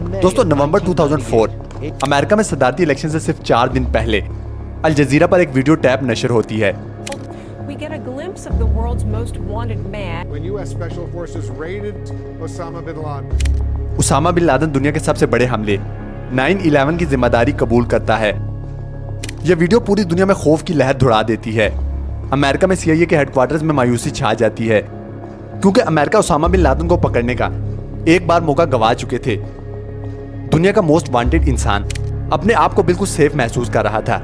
दोस्तों, नवंबर 2004 अमेरिका में सदारती इलेक्शन से सिर्फ 4 दिन पहले अल जजीरा पर एक वीडियो टैप नशर होती है। We get a glimpse of the world's most wanted man. When US Special Forces raided Osama bin Laden. Osama bin Laden दुनिया के सबसे बड़े हमले 9/11 की जिम्मेदारी कबूल करता है। यह वीडियो पूरी दुनिया में खौफ की लहर दौड़ा देती है। अमेरिका में CIA के हेडक्वार्टर्स में मायूसी छा जाती है, क्योंकि अमेरिका उसामा बिन लादेन को पकड़ने का एक बार मौका गवा चुके थे। दुनिया का मोस्ट वांटेड इंसान अपने आप को बिल्कुल सेफ महसूस कर रहा था।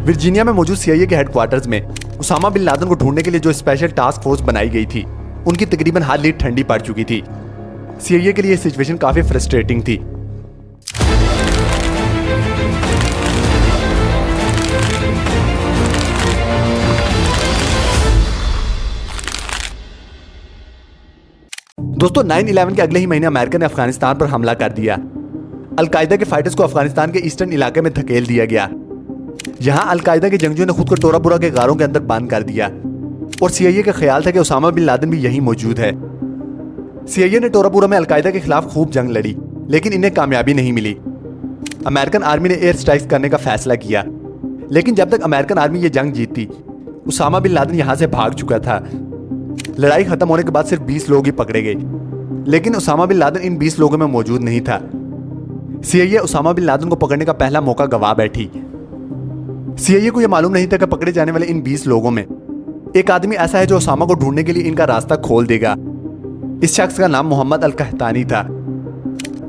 वर्जीनिया में मौजूद CIA के हेडक्वार्टर्स में उसामा बिन लादेन को ढूंढने के लिए जो स्पेशल टास्क फोर्स बनाई गई थी, उनकी तकरीबन हर लीड ठंडी पड़ चुकी थी। CIA के लिए सिचुएशन काफी फ्रस्ट्रेटिंग थी। दोस्तों, 9/11 के अगले ही महीने अमेरिका ने अफगानिस्तान पर हमला कर दिया। अलकायदा के फाइटर्स को अफगानिस्तान के ईस्टर्न इलाके में धकेल दिया गया। यहाँ अलकायदा के जंगजू ने खुद को टोरा बुरा के गारों के अंदर बंद कर दिया और CIA का ख्याल था कि उसामा बिन लादेन भी यहीं मौजूद है। CIA ने टोरा बुरा में अलकायदा के खिलाफ खूब जंग लड़ी, लेकिन इन्हें कामयाबी नहीं मिली। अमेरिकन आर्मी ने एयर स्ट्राइक्स करने का फैसला किया, लेकिन जब तक अमेरिकन आर्मी ये जंग जीतती, उसामा बिन लादेन यहाँ से भाग चुका था। लड़ाई खत्म होने के बाद सिर्फ 20 लोग ही पकड़े गए, लेकिन उसामा बिन लादेन इन 20 लोगों में मौजूद नहीं था। CIA उसामा बिन लादेन को पकड़ने का पहला मौका गवा बैठी। CIA को यह मालूम नहीं था कि पकड़े जाने वाले इन 20 लोगों में एक आदमी ऐसा है जो उसामा को ढूंढने के लिए इनका रास्ता खोल देगा। इस शख्स का नाम मोहम्मद अल-कहतानी था।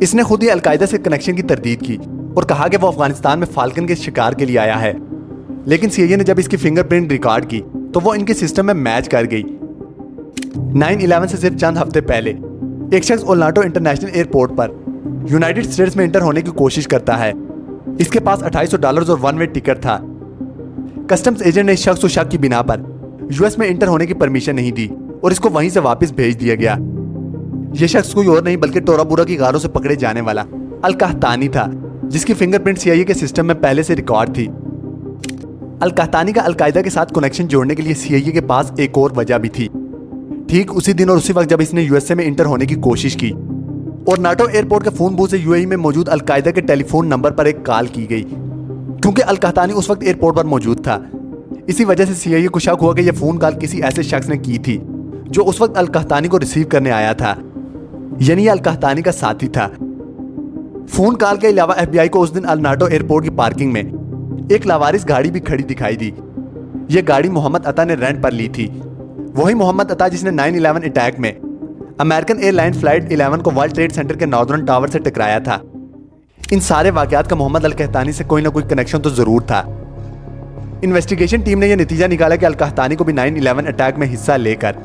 इसने खुद ही अलकायदा से कनेक्शन की तरदीद की और कहा कि वो अफगानिस्तान में फाल्कन के शिकार के लिए आया है। लेकिन CIA ने जब इसकी फिंगरप्रिंट रिकॉर्ड की तो वो इनके सिस्टम में मैच कर गई। 9/11 से सिर्फ चंद हफ्ते पहले एक शख्स ओरलांडो इंटरनेशनल एयरपोर्ट पर यूनाइटेड स्टेट्स में इंटर होने की कोशिश करता है। इसके पास $2800 और वन वे टिकट था। कस्टम्स एजेंट ने इस शख्स को शक की बिना पर US में इंटर होने की परमिशन नहीं दी और इसको वहीं से वापस भेज दिया गया। यह शख्स कोई और नहीं बल्कि टोरा बुरा की गारों से पकड़े जाने वाला अल-कहतानी था, जिसकी फिंगरप्रिंट CIA के सिस्टम में पहले से रिकॉर्ड थी। अल-कहतानी का अलकायदा के साथ कनेक्शन जोड़ने के लिए CIA के पास एक और वजह भी थी। ठीक उसी दिन और उसी वक्त जब इसने USA में इंटर होने की कोशिश की और नाटो एयरपोर्ट के फोन बूथ से UAE में मौजूद अलकायदा के टेलीफोन नंबर पर एक कॉल की गई, क्योंकि अल-कहतानी उस वक्त एयरपोर्ट पर मौजूद था। इसी वजह से CIA को शक हुआ कि यह फोन कॉल किसी ऐसे शख्स ने की थी जो उस वक्त अल-कहतानी को रिसीव करने आया था, यानी अल-कहतानी का साथी था। फोन कॉल के अलावा FBI को उस दिन अल नाटो एयरपोर्ट की पार्किंग में एक लावारिस गाड़ी भी खड़ी दिखाई दी। यह गाड़ी मोहम्मद अता ने रेंट पर ली थी। वही मोहम्मद अता जिसने 9/11 अटैक में अमेरिकन एयरलाइन फ्लाइट 11 को वर्ल्ड ट्रेड सेंटर के नॉर्दर्न टावर से टकराया था। इन सारे वाकयात का मोहम्मद अल-कहतानी से कोई ना कोई कनेक्शन तो जरूर था। इन्वेस्टिगेशन टीम ने यह नतीजा निकाला कि अल-कहतानी को भी 9/11 अटैक में हिस्सा लेकर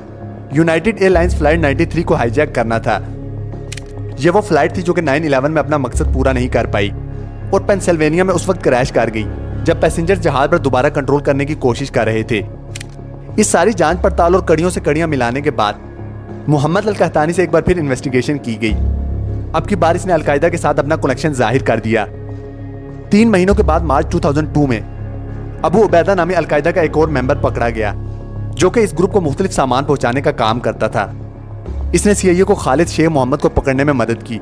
यूनाइटेड एयरलाइंस फ्लाइट 93 को हाईजैक करना था। यह वो फ्लाइट थी जो कि 9/11 में अपना मकसद पूरा नहीं कर पाई और पेंसिल्वेनिया में उस वक्त क्रैश कर गई जब पैसेंजर जहाज पर दोबारा कंट्रोल करने की कोशिश कर रहे थे। इस सारी जांच पड़ताल और कड़ियों से कड़ियां मिलाने के बाद मोहम्मद अल-कहतानी से एक बार फिर इन्वेस्टिगेशन की गई। अब की बार इसने अलकायदा के साथ अपना कनेक्शन जाहिर कर दिया। 3 महीनों के बाद मार्च 2002 में अबू उबैदा नामी अलकायदा का एक और मेंबर पकड़ा गया, जो कि इस ग्रुप को मुख्तलिफ सामान पहुंचाने का काम करता था। इसने CIA को खालिद शेख मोहम्मद को पकड़ने में मदद की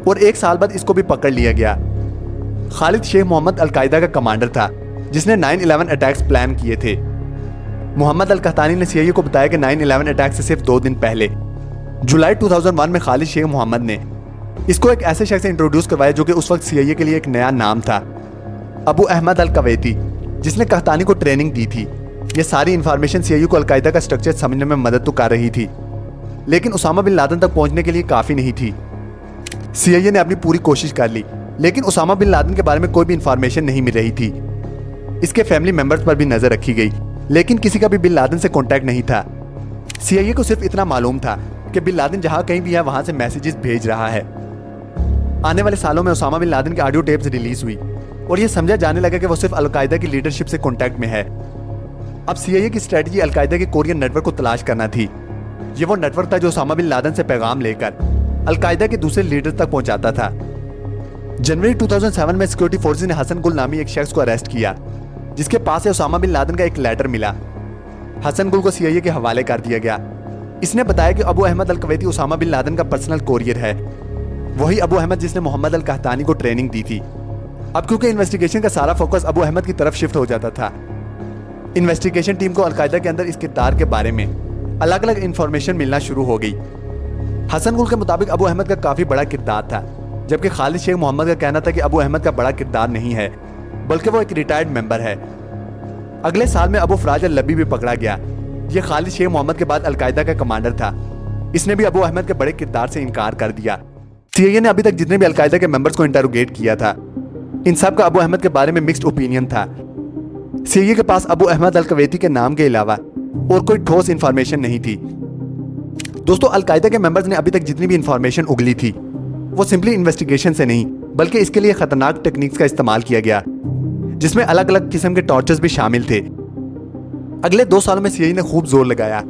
और 1 साल बाद इसको भी पकड़ लिया गया। खालिद शेख मोहम्मद अलकायदा का कमांडर था जिसने 9/11 अटैक्स प्लान किए थे। मोहम्मद अल-कहतानी ने CIA को बताया कि 9/11 अटैक से सिर्फ 2 दिन पहले जुलाई 2001 में खालिद शेख मोहम्मद ने इसको एक ऐसे शख्स से इंट्रोड्यूस करवाया जो कि उस वक्त CIA के लिए एक नया नाम था, अबू अहमद अल-कवैती, जिसने कहतानी को ट्रेनिंग दी थी। यह सारी इंफॉर्मेशन CIA को अलकायदा का स्ट्रक्चर समझने में मदद तो कर रही थी, लेकिन उसामा बिन लादेन तक पहुंचने के लिए काफी नहीं थी। CIA ने अपनी पूरी कोशिश कर ली, लेकिन उसामा बिन लादेन के बारे में कोई भी इंफॉर्मेशन नहीं मिल रही थी। इसके फैमिली मेंबर्स पर भी नजर रखी गई, लेकिन किसी का भी बिन लादेन से कांटेक्ट नहीं था। CIA को सिर्फ इतना मालूम था कि बिन लादेन जहां कहीं भी है वहां से मैसेजेस भेज रहा है। आने वाले सालों में उसामा बिन लादेन की ऑडियो टेप्स रिलीज हुई और यह समझा जाने लगा कि वो सिर्फ अलकायदा की लीडरशिप से कांटेक्ट में है। अब CIA की स्ट्रेटजी अलकायदा के कोरियन नेटवर्क को तलाश करना थी। ये वो नेटवर्क था जो उसामा बिन लादेन से पैगाम लेकर अलकायदा के दूसरे लीडर तक पहुंचाता था। जनवरी 2007 में सिक्योरिटी फोर्सेस ने हसन गुल नामी एक शख्स को अरेस्ट किया, जिसके पास से उसामा बिन लादेन का एक लेटर मिला। हसन गुल को CIA के हवाले कर दिया गया। इसने बताया कि अबू अहमद अल-कवैती उसामा बिन लादेन का पर्सनल कोरियर है। वही अबू अहमद जिसने मोहम्मद अल कहतानी को ट्रेनिंग दी थी। अब क्योंकि इन्वेस्टिगेशन का सारा फोकस अबू अहमद की तरफ शिफ्ट हो जाता था, इन्वेस्टिगेशन टीम को अलकायदा के अंदर इस किरदार के बारे में अलग अलग इंफॉर्मेशन मिलना शुरू हो गई। हसन गुल के मुताबिक अबू अहमद का काफी बड़ा किरदार था, जबकि खालिद शेख मोहम्मद का कहना था कि अबू अहमद का बड़ा किरदार नहीं है, बल्कि वो एक रिटायर्ड मेंबर है। अगले साल में अबू फराज अल लबी भी पकड़ा गया। ये खालिद शेख मोहम्मद के बाद अलकायदा का कमांडर था। इसने भी अबू अहमद के बड़े किरदार से इनकार कर दिया। सीआईए ने अभी तक जितने भी अलकायदा के मेंबर्स को इंटरोगेट किया था, इन सब का अबू अहमद के बारे में मिक्स्ड ओपिनियन था। सीआईए के पास अबू अहमद अल कवैती के नाम के अलावा और कोई ठोस इंफॉर्मेशन नहीं थी। दोस्तों, अलकायदा के मेंबर्स ने अभी तक जितनी भी इंफॉर्मेशन उगली थी, वो सिंपली इन्वेस्टिगेशन से नहीं, बल्कि इसके लिए खतरनाक टेक्निक्स का इस्तेमाल किया गया, जिसमें अलग अलग किस्म के टॉर्चर्स भी शामिल थे। अगले 2 सालों में सीआईए ने खूब जोर लगाया,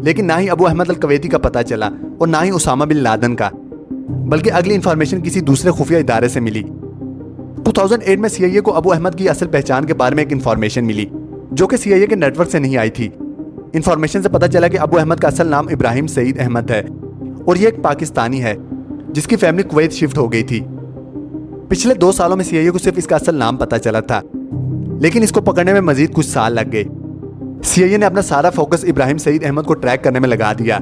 लेकिन ना ही अबू अहमद अल कवैती का पता चला और ना ही उसामा बिन लादेन का, बल्कि अगली इंफॉर्मेशन किसी दूसरे खुफिया इदारे से मिली। 2008 में सीआईए को अबू अहमद की असल पहचान के बारे में एक इंफॉर्मेशन मिली, जो कि सीआईए के नेटवर्क से नहीं आई थी। इंफॉर्मेशन से पता चला कि अबू अहमद का असल नाम इब्राहिम सईद अहमद है और ये एक पाकिस्तानी है जिसकी फैमिली कुवैत शिफ्ट हो गई थी। पिछले 2 सालों में सीआईए को सिर्फ इसका असल नाम पता चला था, लेकिन इसको पकड़ने में मजीद कुछ साल लग गए। सीआईए ने अपना सारा फोकस इब्राहिम सईद अहमद को ट्रैक करने में लगा दिया।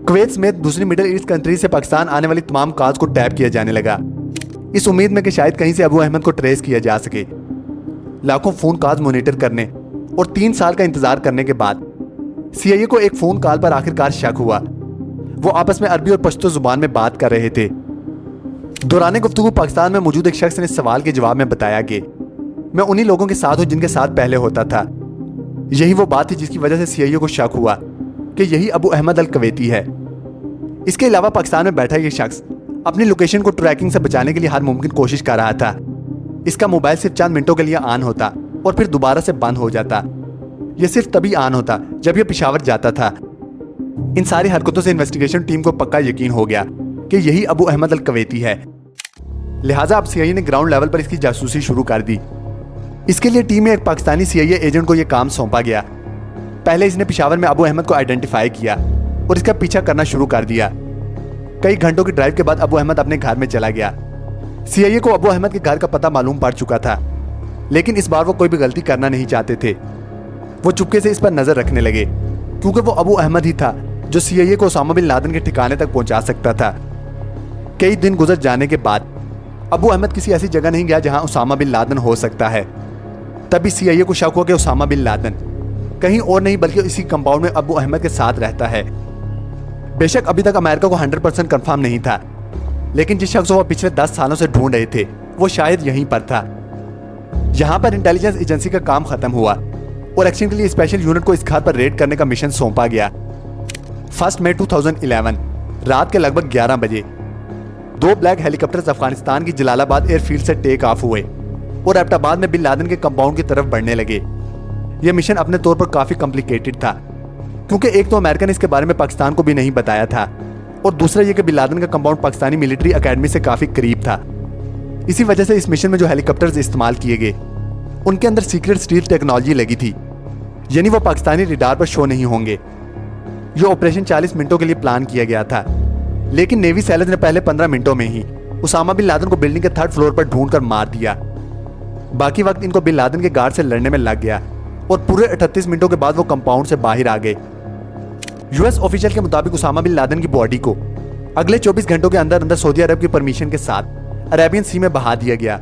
कुवैत समेत दूसरी मिडिल ईस्ट कंट्री से पाकिस्तान आने वाली तमाम कॉल्स को टैप किया जाने लगा, इस उम्मीद में कि शायद कहीं से अबू अहमद को ट्रेस किया जा सके। लाखों फोन कॉल्स मॉनिटर करने और 3 साल का इंतजार करने के बाद सीआईए को एक फोन कॉल पर आखिरकार शक हुआ। वो आपस में अरबी और पश्तो जुबान में बात कर रहे थे। दौरान गुफ्तगू पाकिस्तान में मौजूद एक शख्स ने सवाल के जवाब में बताया कि मैं उन्हीं लोगों के साथ हूं जिनके साथ पहले होता था। यही वो बात थी जिसकी वजह से सीआईए को शक हुआ कि यही अबू अहमद अल कवैती है। इसके अलावा पाकिस्तान में बैठा ये शख्स अपनी लोकेशन को ट्रैकिंग से बचाने के लिए हर मुमकिन कोशिश कर रहा था। इसका मोबाइल सिर्फ चंद मिनटों के लिए ऑन होता और फिर दोबारा से बंद हो जाता। यह सिर्फ तभी ऑन होता जब यह पेशावर जाता था। इन सारी हरकतों से इन्वेस्टिगेशन टीम को पक्का यकीन हो गया कि यही अबू अहमद अल कवैती है। लिहाजा अब सीआईए ने ग्राउंड लेवल पर इसकी जासूसी शुरू कर दी। इसके लिए टीम में एक पाकिस्तानी सीआईए एजेंट को यह काम सौंपा गया। पहले इसने पेशावर में अबू अहमद को आइडेंटिफाई किया और इसका पीछा करना शुरू कर दिया। कई घंटों की ड्राइव के बाद अबू अहमद अपने घर में चला गया। सीआईए को अबू अहमद के घर का पता मालूम पड़ चुका था, लेकिन इस बार वो कोई भी गलती करना नहीं चाहते थे। वो चुपके से इस पर नजर रखने लगे, क्योंकि वो अबू अहमद ही था जो सीआईए को उसामा बिन लादेन के ठिकाने तक पहुंचा सकता था। कई दिन गुजर जाने के बाद अबू अहमद किसी ऐसी जगह नहीं गया जहां उसामा बिन लादेन हो सकता है। तभी सीआईए को शक हुआ कि उसामा बिन लादेन कहीं और नहीं बल्कि इसी कंपाउंड में अबू अहमद के साथ रहता है। बेशक अभी तक अमेरिका को 100% कंफर्म नहीं था, लेकिन जिस शख्स को वो पिछले 10 सालों से ढूंढ रहे थे वो शायद यहीं पर था। यहां पर इंटेलिजेंस एजेंसी का काम खत्म हुआ और एक्शन के लिए स्पेशल यूनिट को इस घर पर रेड करने का मिशन सौंपा गया। 1 मई 2011 रात के लगभग 11 बजे 2 ब्लैक हेलीकॉप्टर्स अफगानिस्तान की जलालाबाद एयरफील्ड से टेक ऑफ हुए और एबटाबाद में बिन लादेन के कंपाउंड की तरफ बढ़ने लगे। यह मिशन अपने तौर पर काफी कॉम्प्लिकेटेड था, क्योंकि एक तो अमेरिका ने इसके बारे में पाकिस्तान को भी नहीं बताया था और दूसरा यह कि बिन लादेन का कंपाउंड पाकिस्तानी मिलिट्री अकेडमी से काफी करीब था। इसी वजह से इस मिशन में जो हेलीकॉप्टर्स इस्तेमाल किए गए उनके अंदर सीक्रेट स्टील टेक्नोलॉजी लगी थी, यानी वो पाकिस्तानी रडार पर शो नहीं होंगे। यह ऑपरेशन 40 मिनटों के लिए प्लान किया गया था, लेकिन नेवी सैलर्स ने पहले 15 मिनटों में ही उसामा बिन लादेन को बिल्डिंग के 3rd फ्लोर पर ढूंढकर मार दिया। बाकी वक्त इनको बिन लादेन के गार्ड से लड़ने में लग गया और पूरे 38 मिनटों के बाद वो कंपाउंड से बाहर आ गए। यूएस ऑफिशियल के मुताबिक उसामा बिन लादेन की बॉडी को अगले 24 घंटों के अंदर अंदर सऊदी अरब की परमिशन के साथ अरेबियन सी में बहा दिया गया।